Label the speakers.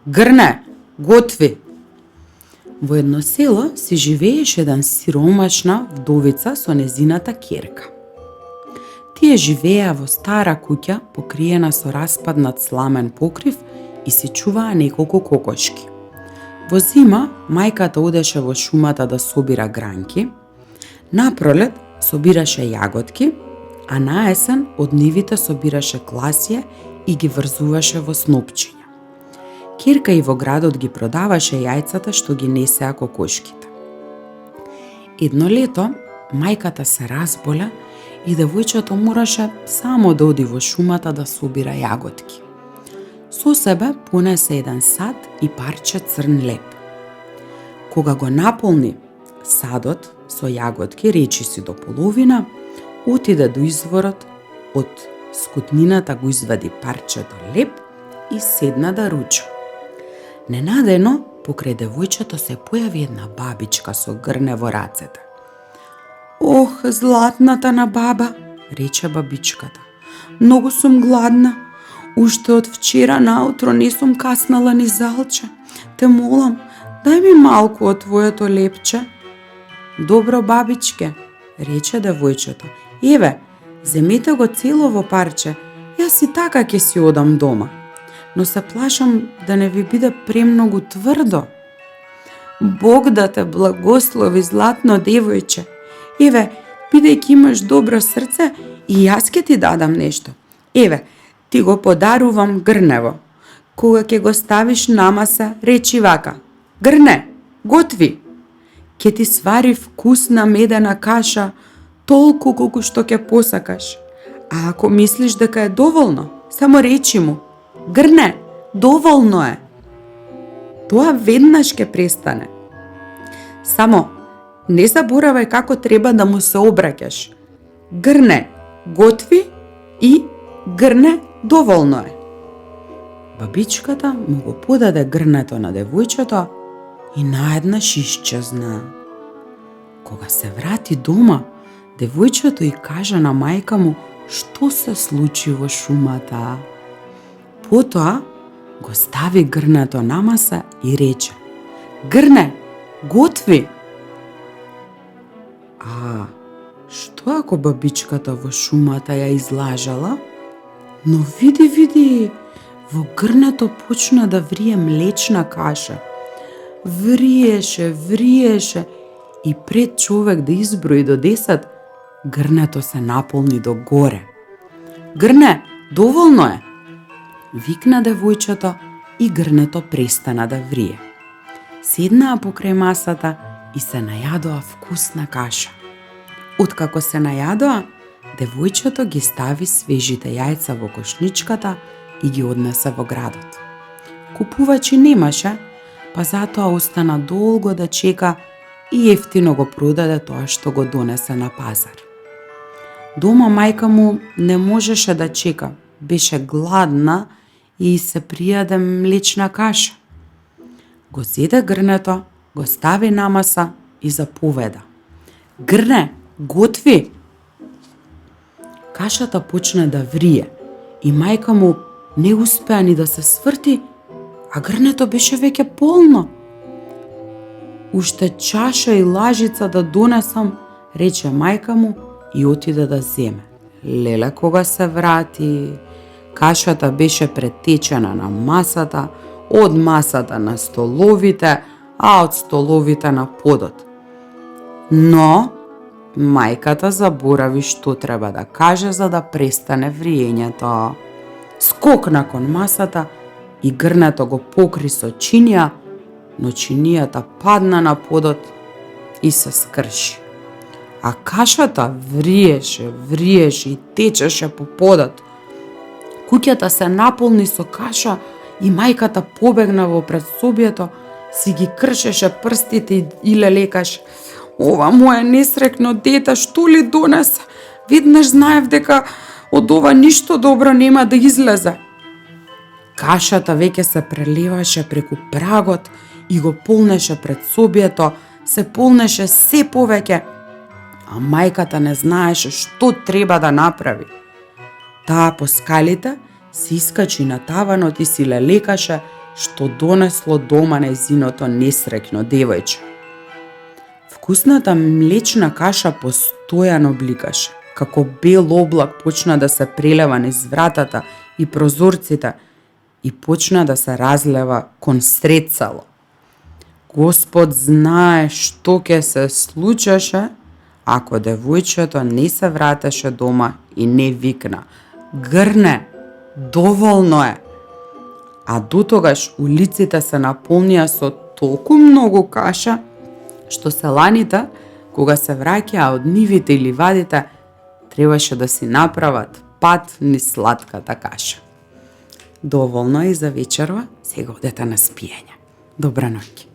Speaker 1: Грне, готви! Во едно село си живееше еден сиромашна вдовица со незината ќерка. Тие живееа во стара куќа покриена со распаднат сламен покрив и си чуваа неколку кокошки. Во зима мајката одеше во шумата да собира гранки, на пролет собираше јаготки, а на есен од нивите собираше класија и ги врзуваше во снопчиња. Ќерка и во градот ги продаваше јајцата што ги несеа кокошките. Едно лето мајката се разболя и девојчето мораше само да оди во шумата да собира јаготки. Со себе понесе еден сад и парче црн леп. Кога го наполни садот со јаготки, речиси до половина, отиде до изворот, од скутнината го извади парчето леп и седна да руча. Ненадено, покрај девојчето се појави една бабичка со грне во рацете. Ох, златната на баба, рече бабичката. Многу сум гладна. Уште од вчера наутро не сум каснала ни залче. Те молам, дај ми малку од твоето лепче. Добро, бабичке, рече девојчето. Еве, земете го целово парче, јас и така ќе си одам дома. Но се плашам да не ви биде премногу тврдо. Бог да те благослови, златно девојче. Еве, бидејќи имаш добро срце, и јас ќе ти дадам нешто. Еве, ти го подарувам грнево. Кога ќе го ставиш на маса, речи вака. Грне, готви. Ќе ти свари вкусна медена каша, толку колку што ќе посакаш. А ако мислиш дека е доволно, само речи му. Грне, доволно е. Тоа веднаш ќе престане. Само не заборавај како треба да му се обраќаш. Грне, готви и грне, доволно е. Бабичката му го подаде грнето на девојчето и наеднаш исчезна. Кога се врати дома, девојчето и кажа на мајка му што се случи во шумата. Потоа го стави грнето на маса и рече: Грне, готви! А што ако бабичката во шумата ја излажала? Но види, во грнето почна да врие млечна каша. Вриеше и пред човек да изброи до 10, грнето се наполни до горе. Грне, доволно е! Викна девојчето и грнето престана да врие. Седнаа покрај масата и се најадоа вкусна каша. Откако се најадоа, девојчето ги стави свежите јајца во кошничката и ги однесе во градот. Купувачи немаше, па затоа остана долго да чека и ефтино го продаде тоа што го донесе на пазар. Дома мајка му не можеше да чека, беше гладна и се пријаде млечна каша. Го зеде грнето, го стави на маса и заповеда. Грне, готви! Кашата почна да врие и мајка му не успеа ни да се сврти, а грнето беше веќе полно. Уште чаша и лажица да донесам, рече мајка му и отиде да земе. Леле кога се врати, кашата беше претечена на масата, од масата на столовите, а од столовите на подот. Но мајката заборави што треба да каже за да престане вриењето. Скокна кон масата и грнето го покри со чинија, но чинијата падна на подот и се скрши. А кашата вриеше и течеше по подот. Куќата се наполни со каша и мајката побегна во предсобието, си ги кршеше прстите и лелекаш. Ова моје несрекно дете, што ли донесе? Веднаш знаев дека од ова ништо добро нема да излезе. Кашата веќе се преливаше преку прагот и го полнеше предсобието, се полнеше се повеќе, а мајката не знаеше што треба да направи. Таа по скалите се искачи на таванот и си лелекаше што донесло дома нејзиното несреќно девојче. Вкусната млечна каша постојано бликаше, како бел облак почна да се прелева низ вратата и прозорците и почна да се разлева кон сред село. Господ знае што ќе се случеше ако девојчето не се вратеше дома и не викна: "Грне, доволно е!" А дотогаш улиците се наполнија со толку многу каша, што селаните, кога се враќаа од нивите или ливадите, требаше да си направат пат низ сладката каша. Доволно е и за вечерва, сега одете на спиење. Добра ноќ.